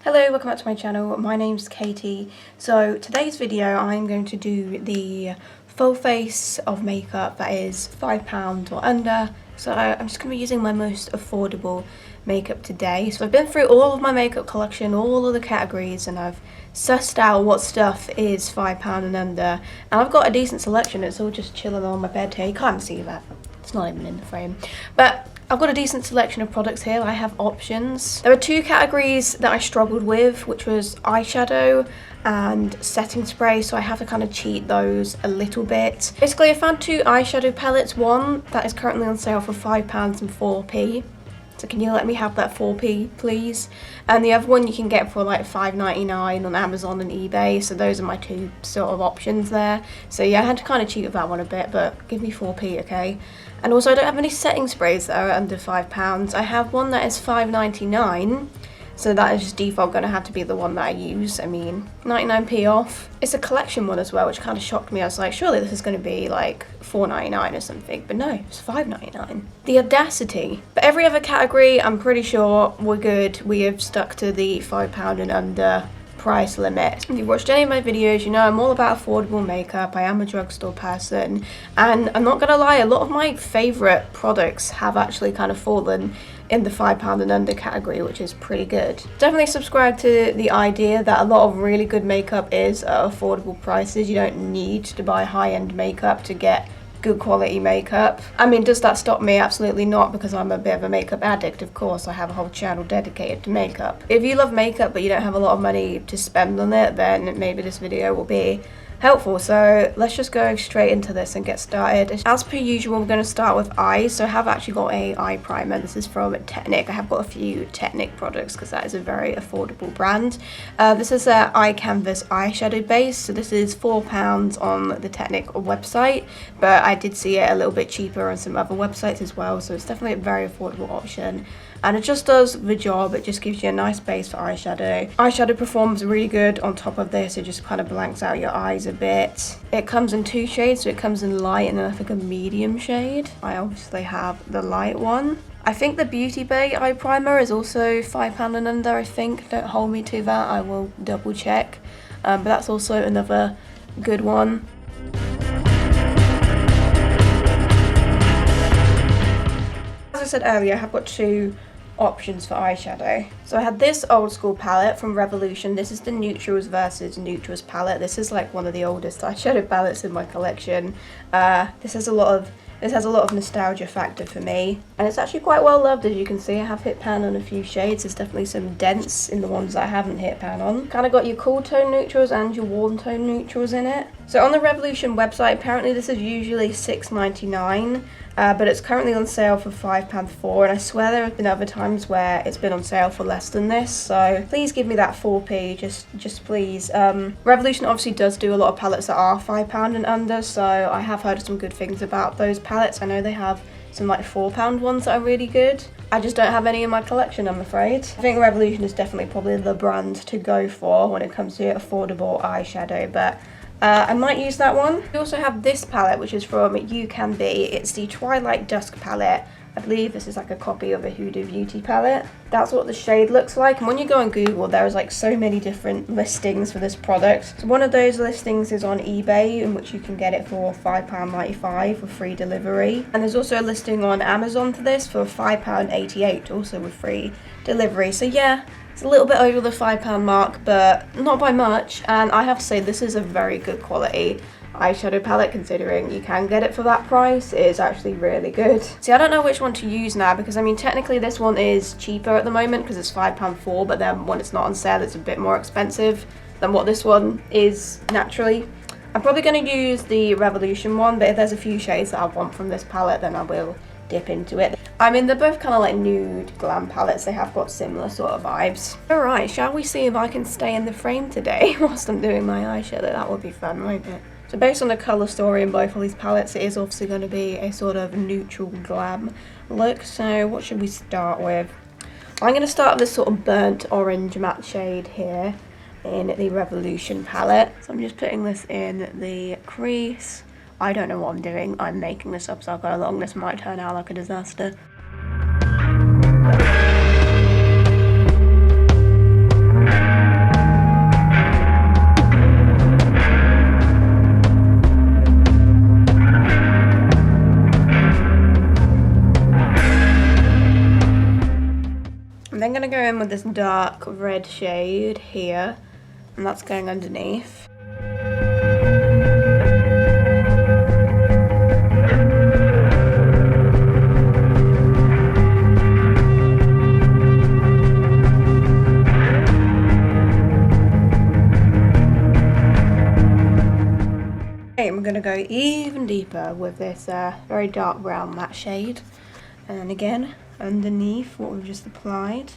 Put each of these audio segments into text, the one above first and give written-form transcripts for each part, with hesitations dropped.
Hello, welcome back to my channel. My name's Katie. So today's video I'm going to do the full face of makeup that is £5 or under. So I'm just going to be using my most affordable makeup today. So I've been through all of my makeup collection, all of the categories, and I've sussed out what stuff is £5 and under. And I've got a decent selection. It's all just chilling on my bed here. You can't see that. It's not even in the frame. But I've got a decent selection of products here. I have options. There are two categories that I struggled with, which was eyeshadow and setting spray, so I have to kind of cheat those a little bit. Basically, I found two eyeshadow palettes. One that is currently on sale for £5 and 4p. So can you let me have that 4p, please? And the other one you can get for like $5.99 on Amazon and eBay. So those are my two sort of options there. So yeah, I had to kind of cheat with that one a bit, but give me 4p, okay? And also, I don't have any setting sprays that are under £5. I have one that is $5.99. So that is just default going to have to be the one that I use. I mean, 99p off. It's a collection one as well, which kind of shocked me. I was like, surely this is going to be like $4.99 or something. But no, it's $5.99. The audacity. But every other category, I'm pretty sure we're good. We have stuck to the £5 and under price limit. If you've watched any of my videos, you know I'm all about affordable makeup. I am a drugstore person, and I'm not gonna lie, a lot of my favourite products have actually kind of fallen in the £5 and under category, which is pretty good. Definitely subscribe to the idea that a lot of really good makeup is at affordable prices. You don't need to buy high-end makeup to get good quality makeup. I mean, does that stop me? Absolutely not, because I'm a bit of a makeup addict. Of course, I have a whole channel dedicated to makeup. If you love makeup but you don't have a lot of money to spend on it, then maybe this video will be helpful. So let's just go straight into this and get started. As per usual, we're going to start with eyes. So I have actually got a eye primer. This is from Technic. I have got a few Technic products because that is a very affordable brand. This is a eye canvas eyeshadow base. So this is £4 on the Technic website, but I did see it a little bit cheaper on some other websites as well. So it's definitely a very affordable option. And it just does the job. It just gives you a nice base for eyeshadow. Eyeshadow performs really good on top of this. It just kind of blanks out your eyes a bit. It comes in two shades, so it comes in light and then I think a medium shade. I obviously have the light one. I think the Beauty Bay eye primer is also £5 and under, I think. Don't hold me to that, I will double check. But that's also another good one. As I said earlier, I have got two options for eyeshadow. So I had this old school palette from Revolution. This is the Neutrals versus Neutrals palette. This is like one of the oldest eyeshadow palettes in my collection. This has a lot of nostalgia factor for me, and it's actually quite well loved. As you can see, I have hit pan on a few shades. There's definitely some dents in the ones that I haven't hit pan on. Kind of got your cool tone neutrals and your warm tone neutrals in it. So on the Revolution website, apparently this is usually $6.99, but it's currently on sale for £5.4, and I swear there have been other times where it's been on sale for less than this, so please give me that 4p, just please. Revolution obviously does do a lot of palettes that are £5 and under, so I have heard some good things about those palettes. I know they have some like £4 ones that are really good. I just don't have any in my collection, I'm afraid. I think Revolution is definitely probably the brand to go for when it comes to affordable eyeshadow, but I might use that one. We also have this palette, which is from You Can Be. It's the Twilight Dusk palette. I believe this is like a copy of a Huda Beauty palette. That's what the shade looks like. And when you go on Google, there's like so many different listings for this product. So one of those listings is on eBay, in which you can get it for £5.95 for free delivery. And there's also a listing on Amazon for this for £5.88, also with free delivery. So yeah, it's a little bit over the £5 mark, but not by much. And I have to say, this is a very good quality eyeshadow palette, considering you can get it for that price. It is actually really good. See, I don't know which one to use now, because I mean, technically this one is cheaper at the moment because it's £5.4, but then when it's not on sale, it's a bit more expensive than what this one is naturally. I'm probably going to use the Revolution one, but if there's a few shades that I want from this palette, then I will dip into it. I mean, they're both kind of like nude glam palettes. They have got similar sort of vibes. Alright, shall we see if I can stay in the frame today whilst I'm doing my eyeshadow? That would be fun, won't it? So based on the colour story in both of these palettes, it is obviously going to be a sort of neutral glam look. So what should we start with? I'm going to start with this sort of burnt orange matte shade here in the Revolution palette. So I'm just putting this in the crease. I don't know what I'm doing. I'm making this up as I go along. This might turn out like a disaster. in with this dark red shade here, and that's going underneath. I'm going to go even deeper with this very dark brown matte shade, and again underneath what we've just applied.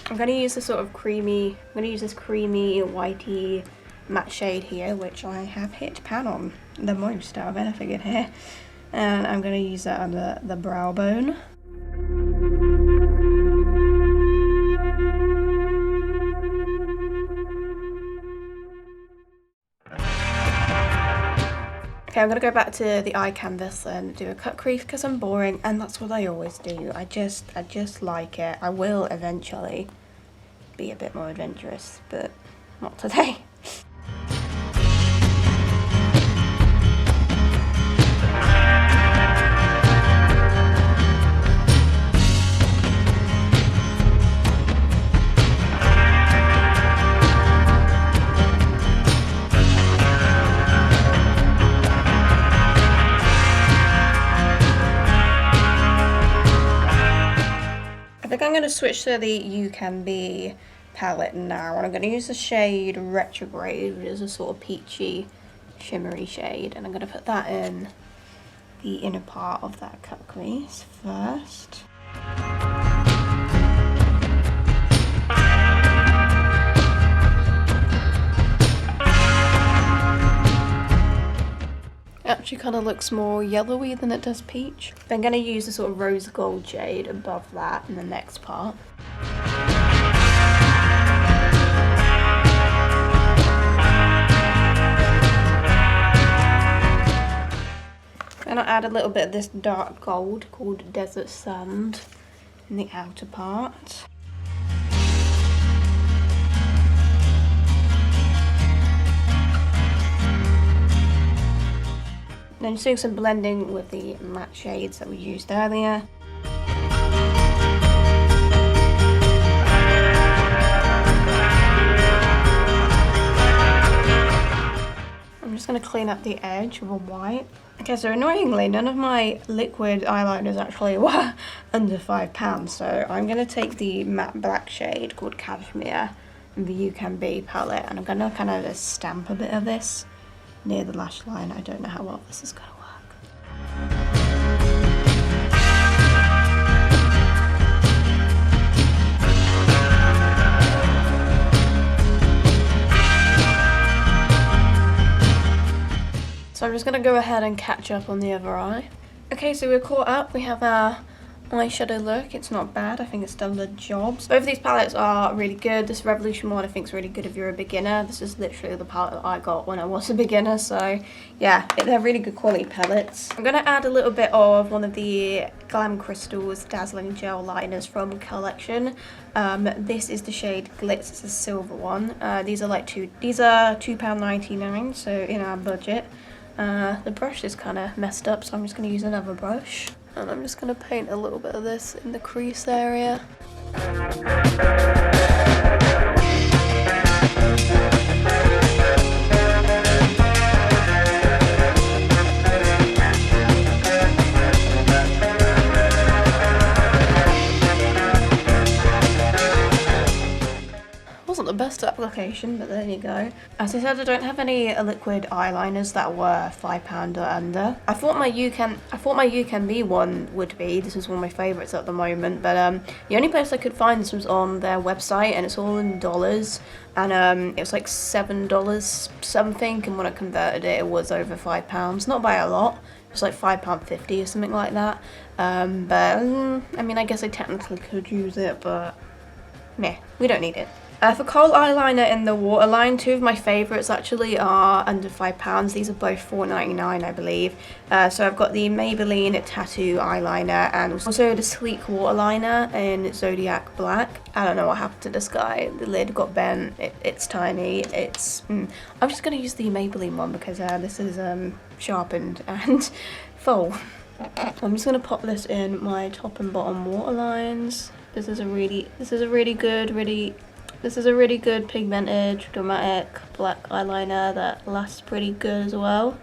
I'm going to use this sort of creamy, whitey matte shade here, which I have hit pan on the most out of anything in here, and I'm going to use that under the brow bone. Okay, I'm going to go back to the eye canvas and do a cut crease because I'm boring, and that's what I always do. I just like it. I will eventually be a bit more adventurous, but not today. I think I'm going to switch to the You Can Be palette now, and I'm going to use the shade Retrograde, which is a sort of peachy, shimmery shade, and I'm going to put that in the inner part of that cut crease first. Actually kind of looks more yellowy than it does peach. I'm going to use the sort of rose gold shade above that in the next part. And I'll add a little bit of this dark gold called Desert Sand in the outer part. Then just doing some blending with the matte shades that we used earlier. I'm just going to clean up the edge with a white. Okay, so annoyingly, none of my liquid eyeliners actually were under £5, so I'm going to take the matte black shade called Cashmere in the You Can Be palette, and I'm going to kind of just stamp a bit of this near the lash line. I don't know how well this is going to work. So I'm just going to go ahead and catch up on the other eye. Okay, so we're caught up. We have our eyeshadow look. It's not bad. I think it's done the job. Both of these palettes are really good. This Revolution one I think is really good if you're a beginner. This is literally the palette that I got when I was a beginner. So yeah, they're really good quality palettes. I'm going to add a little bit of one of the Glam Crystals Dazzling Gel Liners from Collection. This is the shade Glitz. It's a silver one. These are £2.99, so in our budget. The brush is kind of messed up, so I'm just going to use another brush. And I'm just going to paint a little bit of this in the crease area. Wasn't the best application, but there you go. As I said, I don't have any liquid eyeliners that were £5 or under. I thought my You Can Be one would be. This is one of my favourites at the moment, but the only place I could find this was on their website, and it's all in dollars, and it was like $7 something, and when I converted it, it was over £5. Not by a lot. It was like £5.50 or something like that. But I mean, I guess I technically could use it, but meh, we don't need it. For kohl eyeliner in the waterline, two of my favourites actually are under £5. These are both $4.99, I believe. So I've got the Maybelline Tattoo eyeliner and also the Sleek waterliner in Zodiac Black. I don't know what happened to this guy. The lid got bent. It's tiny. I'm just going to use the Maybelline one because this is sharpened and full. I'm just going to pop this in my top and bottom waterlines. This is a really good pigmented, dramatic black eyeliner that lasts pretty good as well.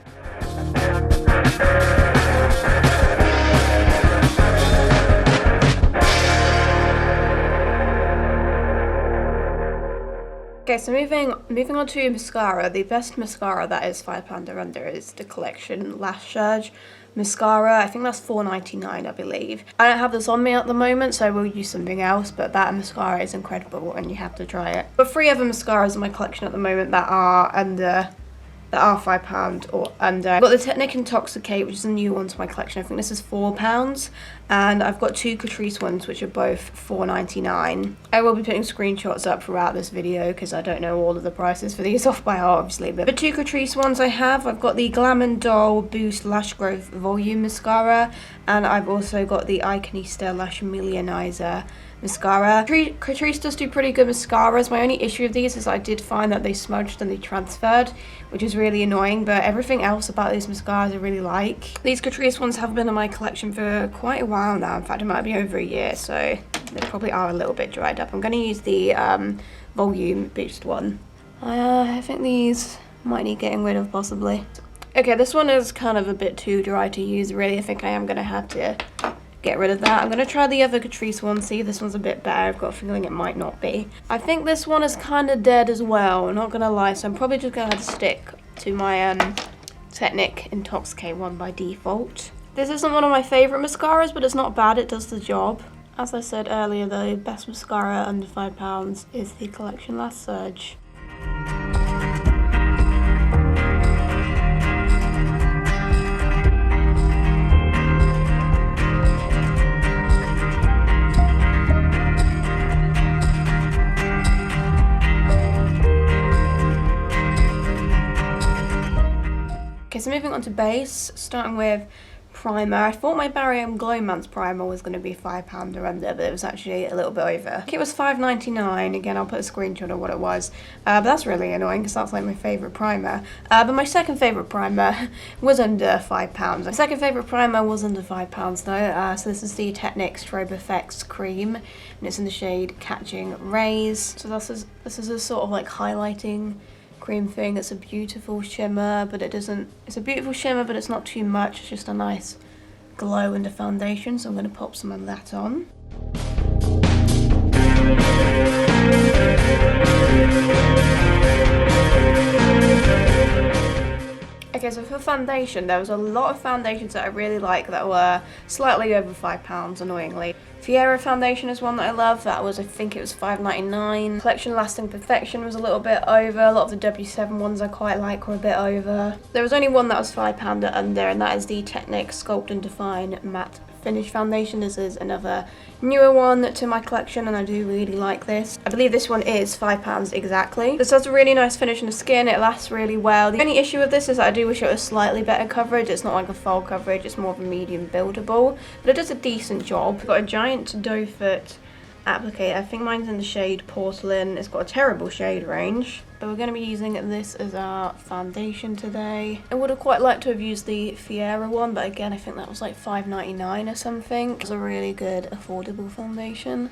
Okay, so moving on to mascara. The best mascara that is £5 or under is the Collection Lash Surge mascara. I think that's $4.99, I believe. I don't have this on me at the moment, so I will use something else, but that mascara is incredible and you have to try it. But 3 other mascaras in my collection at the moment that are £5 or under. I've got the Technic Intoxicate, which is a new one to my collection. I think this is £4. And I've got 2 Catrice ones, which are both $4.99. I will be putting screenshots up throughout this video because I don't know all of the prices for these off by heart, obviously. But the 2 Catrice ones I've got the Glam & Doll Boost Lash Growth Volume Mascara, and I've also got the Iconista Lash Millionizer mascara. Catrice does do pretty good mascaras. My only issue with these is I did find that they smudged and they transferred, which is really annoying, but everything else about these mascaras I really like. These Catrice ones have been in my collection for quite a while now. In fact, it might be over a year, so they probably are a little bit dried up. I'm going to use the Volume Boost one. I think these might need getting rid of, possibly. Okay, this one is kind of a bit too dry to use, really. I think I am going to have to get rid of that. I'm going to try the other Catrice one, see if this one's a bit better. I've got a feeling it might not be. I think this one is kind of dead as well, I'm not going to lie, so I'm probably just going to have to stick to my Technic Intoxicate one by default. This isn't one of my favourite mascaras, but it's not bad, it does the job. As I said earlier, the best mascara under £5 is the Collection Lash Surge. Okay, so moving on to base, starting with primer. I thought my Barium Glow Months primer was going to be £5 or under, but it was actually a little bit over. I think it was $5.99. Again, I'll put a screenshot of what it was. But that's really annoying because that's like my favourite primer. But my second favourite primer was under £5. My second favourite primer was under £5 though. So this is the Technic Strobe Effects Cream, and it's in the shade Catching Rays. So this is a sort of like highlighting cream thing. It's a beautiful shimmer, but it's a beautiful shimmer, but it's not too much. It's just a nice glow in the foundation, so I'm going to pop some of that on. Okay, so for foundation, there was a lot of foundations that I really like that were slightly over £5, annoyingly. Fiera foundation is one that I love. That was, I think it was $5.99. Collection Lasting Perfection was a little bit over. A lot of the W7 ones I quite like were a bit over. There was only one that was £5 or under, and that is the Technic Sculpt and Define Matte Finish Foundation. This is another newer one to my collection, and I do really like this. I believe this one is £5 exactly. This has a really nice finish in the skin. It lasts really well. The only issue with this is that I do wish it was slightly better coverage. It's not like a full coverage, it's more of a medium buildable, but it does a decent job. I've got a giant doe foot applicator. I think mine's in the shade Porcelain. It's got a terrible shade range, but we're going to be using this as our foundation today. I would have quite liked to have used the Fiera one, but again, I think that was like $5.99 or something. It's a really good, affordable foundation.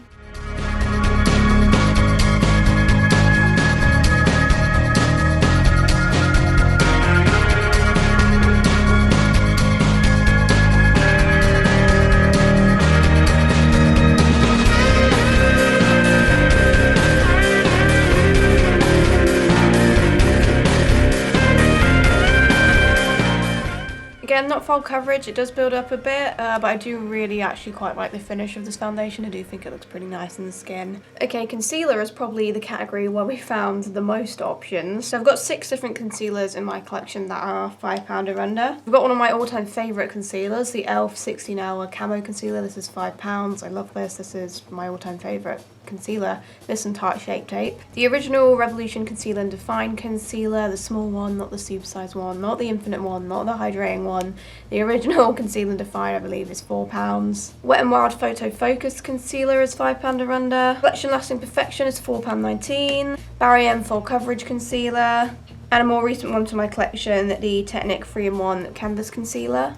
Again, not full coverage, it does build up a bit, but I do really actually quite like the finish of this foundation. I do think it looks pretty nice in the skin. Okay, concealer is probably the category where we found the most options. So I've got 6 different concealers in my collection that are £5 or under. I've got one of my all-time favourite concealers, the e.l.f. 16 Hour Camo Concealer. This is £5. I love this. This is my all-time favourite concealer, this and Tarte Shape Tape. The original Revolution Concealer and Define Concealer, the small one, not the supersized one, not the infinite one, not the hydrating one. The original Concealer and Define, I believe, is £4. Wet n Wild Photo Focus Concealer is £5 or under. Collection Lasting Perfection is £4.19. Barry M Full Coverage Concealer. And a more recent one to my collection, the Technic 3-in-1 Canvas Concealer.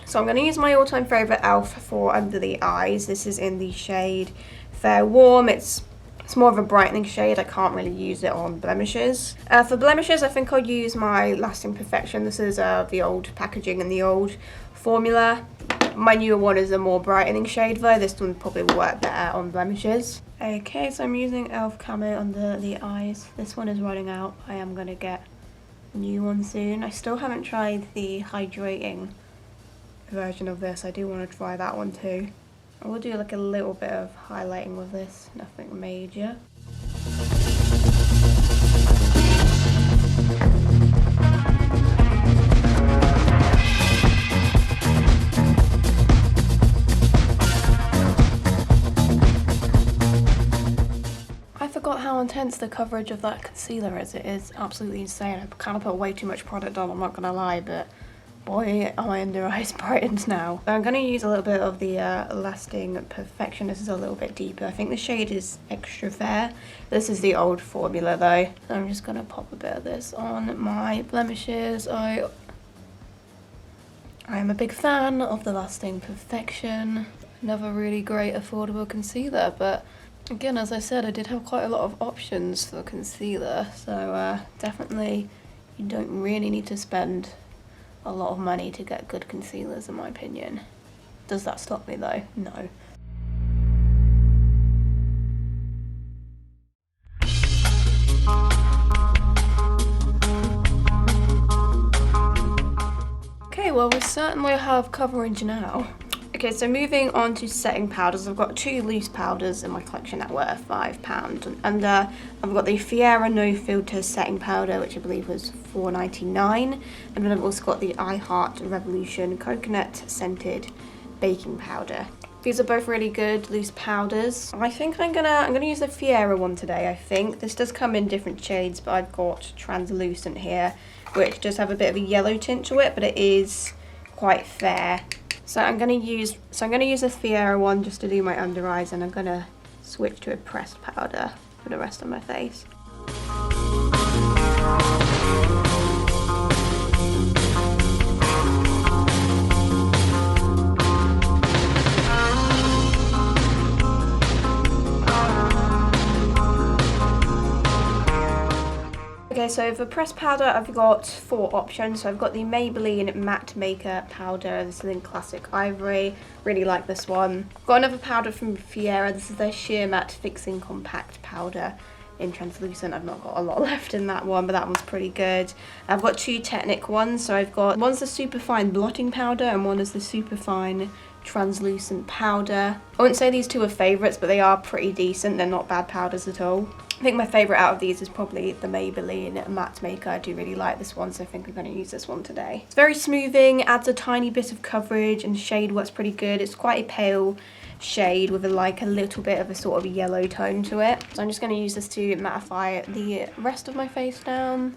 So I'm going to use my all-time favourite e.l.f. for under the eyes. This is in the shade Fair Warm. It's more of a brightening shade. I can't really use it on blemishes. For blemishes, I think I'll use my Lasting Perfection. This is the old packaging and the old formula. My newer one is a more brightening shade though. This one probably will work better on blemishes. Okay, so I'm using e.l.f. Camo under the eyes. This one is running out. I am going to get a new one soon. I still haven't tried the hydrating version of this. I do want to try that one too. I will do like a little bit of highlighting with this, nothing major. I forgot how intense the coverage of that concealer is. It is absolutely insane. I kind of put way too much product on, I'm not gonna lie, but boy, are my under eyes brightened now. So I'm going to use a little bit of the Lasting Perfection. This is a little bit deeper. I think the shade is Extra Fair. This is the old formula though. So I'm just going to pop a bit of this on my blemishes. I am a big fan of the Lasting Perfection. Another really great affordable concealer, but again, as I said, I did have quite a lot of options for concealer. So definitely you don't really need to spend a lot of money to get good concealers, in my opinion. Does that stop me though? No. Okay, well we certainly have coverage now. Okay, so moving on to setting powders. I've got 2 loose powders in my collection that were £5 and I've got the Fiera No Filter setting powder, which I believe was $4.99, and then I've also got the I Heart Revolution Coconut Scented Baking Powder. These are both really good loose powders. I think I'm gonna use the Fiera one today. I think this does come in different shades, but I've got translucent here, which does have a bit of a yellow tint to it, but it is quite fair. So I'm gonna use the Fiera one just to do my under eyes, and I'm gonna switch to a pressed powder for the rest of my face. Okay, so for pressed powder, I've got 4 options. So I've got the Maybelline Matte Maker Powder. This is in Classic Ivory. Really like this one. Got another powder from Fiera. This is their Sheer Matte Fixing Compact Powder in translucent. I've not got a lot left in that one, but that one's pretty good. I've got 2 Technic ones. So I've got, one's the Superfine Blotting Powder and one is the Superfine Translucent Powder. I wouldn't say these 2 are favourites, but they are pretty decent. They're not bad powders at all. I think my favourite out of these is probably the Maybelline Matte Maker. I do really like this one, so I think I'm going to use this one today. It's very smoothing, adds a tiny bit of coverage, and shade works pretty good. It's quite a pale shade with a little bit of a sort of yellow tone to it. So I'm just going to use this to mattify the rest of my face down.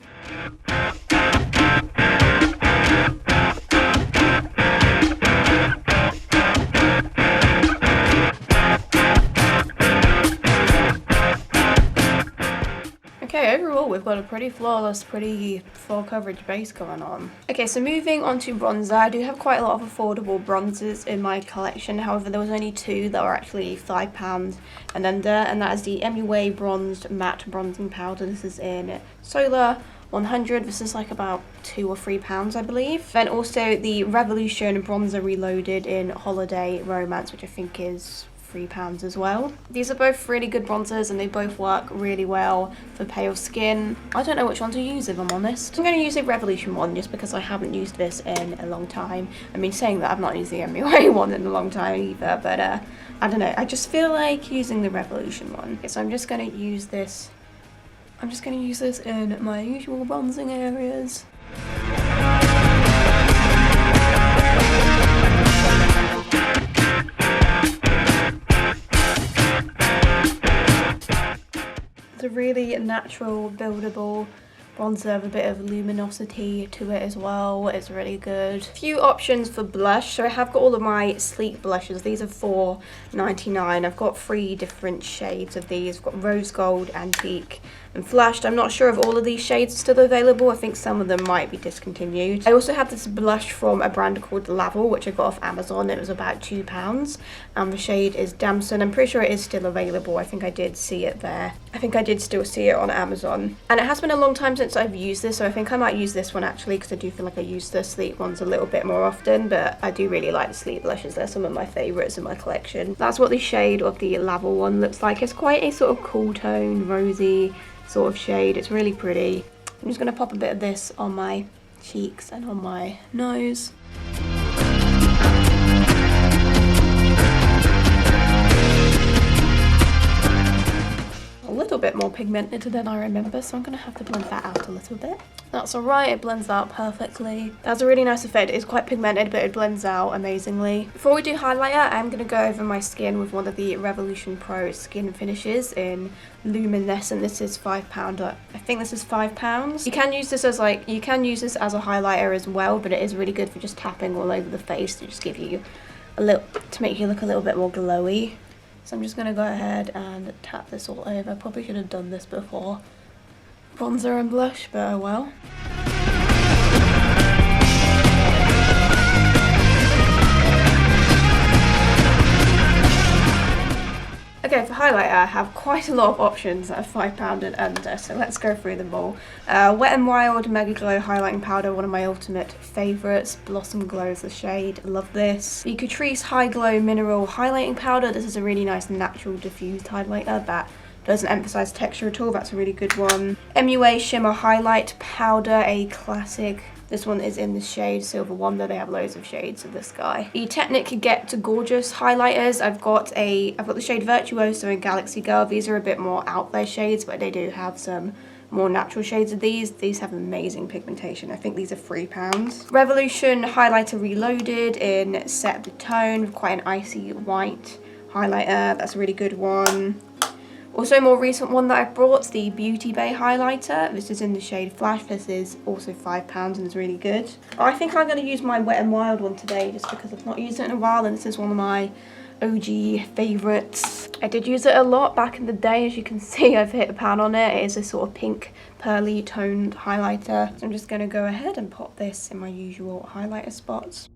Okay, overall we've got a pretty flawless, pretty full coverage base going on. Okay, so moving on to bronzer. I do have quite a lot of affordable bronzers in my collection. However, there was only 2 that were actually £5 and under, and that is the MUA Bronzed Matte Bronzing Powder. This is in Solar 100. This is like about £2 or £3, I believe. Then also the Revolution Bronzer Reloaded in Holiday Romance, which I think is £3 as well. These are both really good bronzers and they both work really well for pale skin. I don't know which one to use if I'm honest. I'm going to use a Revolution one just because I haven't used this in a long time. I mean, saying that, I've not used the MUA one in a long time either, but I don't know. I just feel like using the Revolution one. Okay, so I'm just going to use this. I'm just going to use this in my usual bronzing areas. It's a really natural, buildable bronzer with a bit of luminosity to it as well. It's really good. A few options for blush. So I have got all of my sleek blushes. These are $4.99. I've got 3 different shades of these. I've got rose gold, antique, and flushed. I'm not sure if all of these shades are still available. I think some of them might be discontinued. I also have this blush from a brand called Lavel, which I got off Amazon. It was about £2, and the shade is Damson. I'm pretty sure it is still available. I think I did see it there. I think I did still see it on Amazon. And it has been a long time since I've used this, so I think I might use this one actually, because I do feel like I use the sleek ones a little bit more often, but I do really like the sleek blushes. They're some of my favourites in my collection. That's what the shade of the Lavel one looks like. It's quite a sort of cool tone, rosy sort of shade. It's really pretty. I'm just going to pop a bit of this on my cheeks and on my nose. A little bit more pigmented than I remember, so I'm going to have to blend that out a little bit. That's alright, it blends out perfectly. That's a really nice effect. It's quite pigmented, but it blends out amazingly. Before we do highlighter, I'm going to go over my skin with one of the Revolution Pro skin finishes in Luminescent. This is £5. I think this is £5. You can use this as a highlighter as well, but it is really good for just tapping all over the face to just give you a little, to make you look a little bit more glowy. So I'm just going to go ahead and tap this all over. Probably should have done this before bronzer and blush, but oh well. Okay, for highlighter, I have quite a lot of options at £5 and under, so let's go through them all. Wet n Wild Mega Glow Highlighting Powder, one of my ultimate favourites. Blossom Glow is the shade, love this. The Catrice High Glow Mineral Highlighting Powder, this is a really nice natural diffused highlighter that doesn't emphasise texture at all, that's a really good one. MUA Shimmer Highlight Powder, a classic. This one is in the shade Silver Wonder. They have loads of shades of this guy. The Technic Get Gorgeous highlighters. I've got the shade Virtuoso and Galaxy Girl. These are a bit more out there shades, but they do have some more natural shades of these. These have amazing pigmentation. I think these are £3. Revolution Highlighter Reloaded in Set the Tone with quite an icy white highlighter. That's a really good one. Also, a more recent one that I've brought, the Beauty Bay highlighter. This is in the shade Flash. This is also £5 and is really good. I think I'm going to use my Wet n Wild one today just because I've not used it in a while, and this is one of my OG favourites. I did use it a lot back in the day. As you can see, I've hit the pan on it. It is a sort of pink, pearly toned highlighter. So I'm just going to go ahead and pop this in my usual highlighter spots.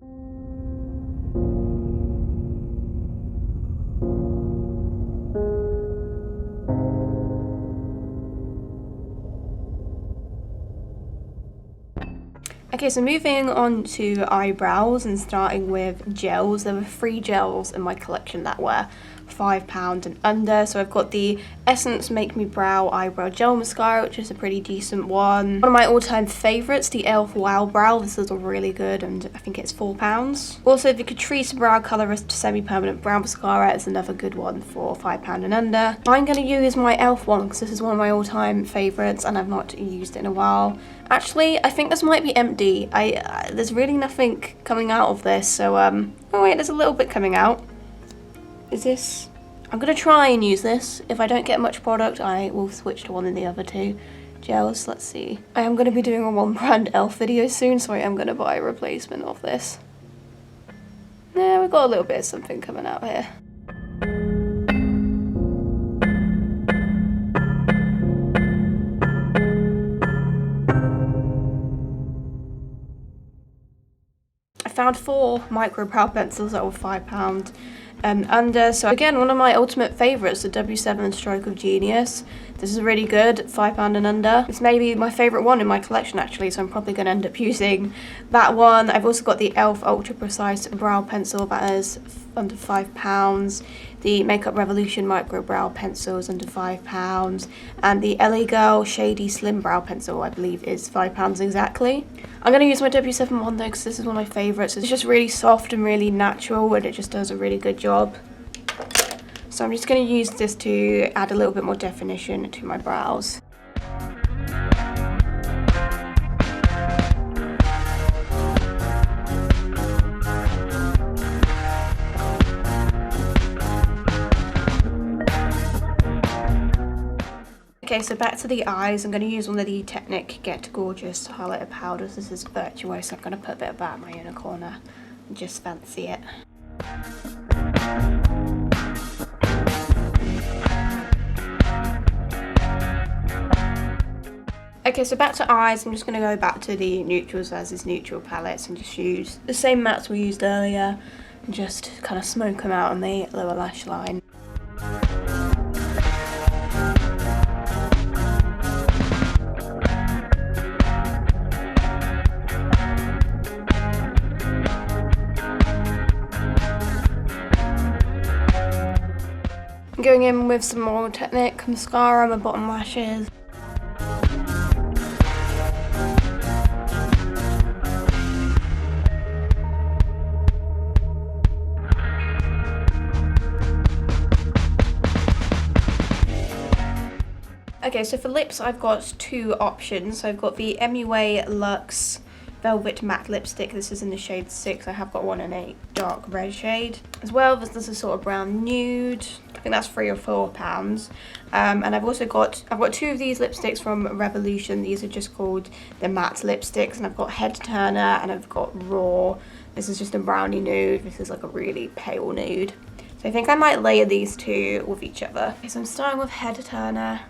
Okay, so moving on to eyebrows and starting with gels. There were 3 gels in my collection that were £5 and under. So I've got the Essence Make Me Brow Eyebrow Gel Mascara, which is a pretty decent one. One of my all-time favourites, the e.l.f. Wow Brow. This is really good and I think it's £4. Also, the Catrice Brow Colorist Semi-Permanent Brow Mascara is another good one for £5 and under. I'm going to use my e.l.f. one because this is one of my all-time favourites and I've not used it in a while. Actually, I think this might be empty. There's really nothing coming out of this, so oh wait, there's a little bit coming out. Is this? I'm gonna try and use this. If I don't get much product, I will switch to one of the other 2 gels. Let's see. I am gonna be doing a one brand e.l.f. video soon, so I am gonna buy a replacement of this. Yeah, we've got a little bit of something coming out here. Found 4 micro brow pencils that were £5 and under. So again, one of my ultimate favourites, the W7 Stroke of Genius. This is really good, £5 and under. It's maybe my favourite one in my collection actually, so I'm probably going to end up using that one. I've also got the e.l.f. Ultra Precise Brow Pencil that is under £5. the Makeup Revolution Micro Brow Pencils under £5, and the LA Girl Shady Slim Brow Pencil, I believe, is £5 exactly. I'm going to use my W7 one though, because this is one of my favourites. It's just really soft and really natural, and it just does a really good job. So I'm just going to use this to add a little bit more definition to my brows. Okay, so back to the eyes. I'm going to use one of the Technic Get Gorgeous highlighter powders. This is Virtuoso. I'm going to put a bit of that in my inner corner and just fancy it. Okay, so back to eyes. I'm just going to go back to the Neutrals versus Neutral palettes and just use the same mattes we used earlier and just kind of smoke them out on the lower lash line. Going in with some more Technic mascara on my bottom lashes. Okay, so for lips I've got two options. So I've got the MUA Luxe Velvet Matte Lipstick. This is in the shade 6. I have got one in a dark red shade as well. This is a sort of brown nude. I think that's £3 or £4. And I've got two of these lipsticks from Revolution. These are just called the matte lipsticks, and I've got Head Turner and I've got Raw. This is just a brownie nude. This is like a really pale nude. So I think I might layer these two with each other. Okay, so I'm starting with Head Turner.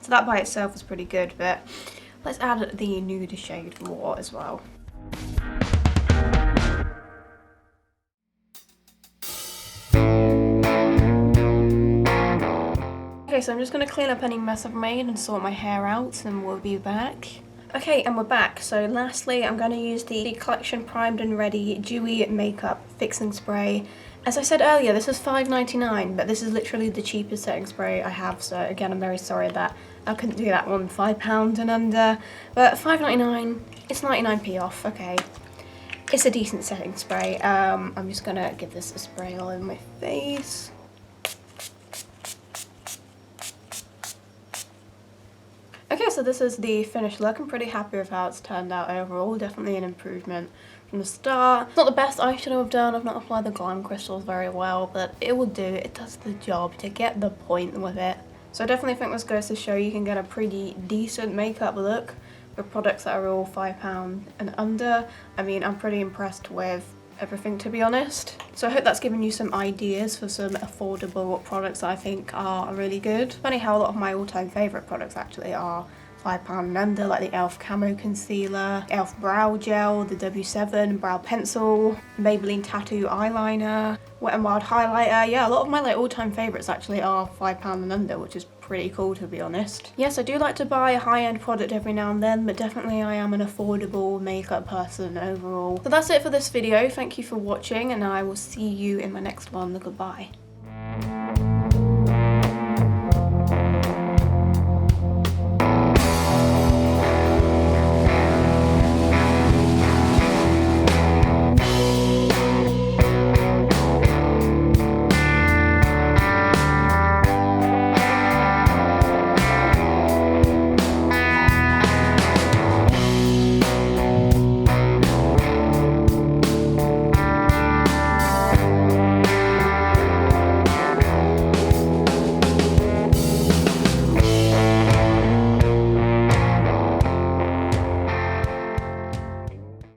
So that by itself is pretty good, but let's add the nude shade Raw as well. Okay, so I'm just going to clean up any mess I've made and sort my hair out, and we'll be back. Okay, and we're back. So lastly, I'm going to use the Collection Primed and Ready Dewy Makeup Fixing Spray. As I said earlier, this is $5.99, but this is literally the cheapest setting spray I have, so again, I'm very sorry that I couldn't do that one £5 and under, but $5.99, it's 99p off, okay. It's a decent setting spray. I'm just gonna give this a spray all over my face. Okay, so this is the finished look. I'm pretty happy with how it's turned out overall. Definitely an improvement from the start. It's not the best eyeshadow I've done. I've not applied the glam crystals very well, but it will do. It does the job to get the point with it. So I definitely think this goes to show you can get a pretty decent makeup look with products that are all £5 and under. I mean, I'm pretty impressed with everything, to be honest. So I hope that's given you some ideas for some affordable products that I think are really good. Funny how a lot of my all-time favourite products actually are £5 and under, like the e.l.f. Camo Concealer, e.l.f. Brow Gel, the W7 Brow Pencil, Maybelline Tattoo Eyeliner, Wet n Wild Highlighter. Yeah, a lot of my all-time favourites actually are £5 and under, which is pretty cool, to be honest. Yes, I do like to buy a high-end product every now and then, but definitely I am an affordable makeup person overall. So that's it for this video. Thank you for watching, and I will see you in my next one. Goodbye.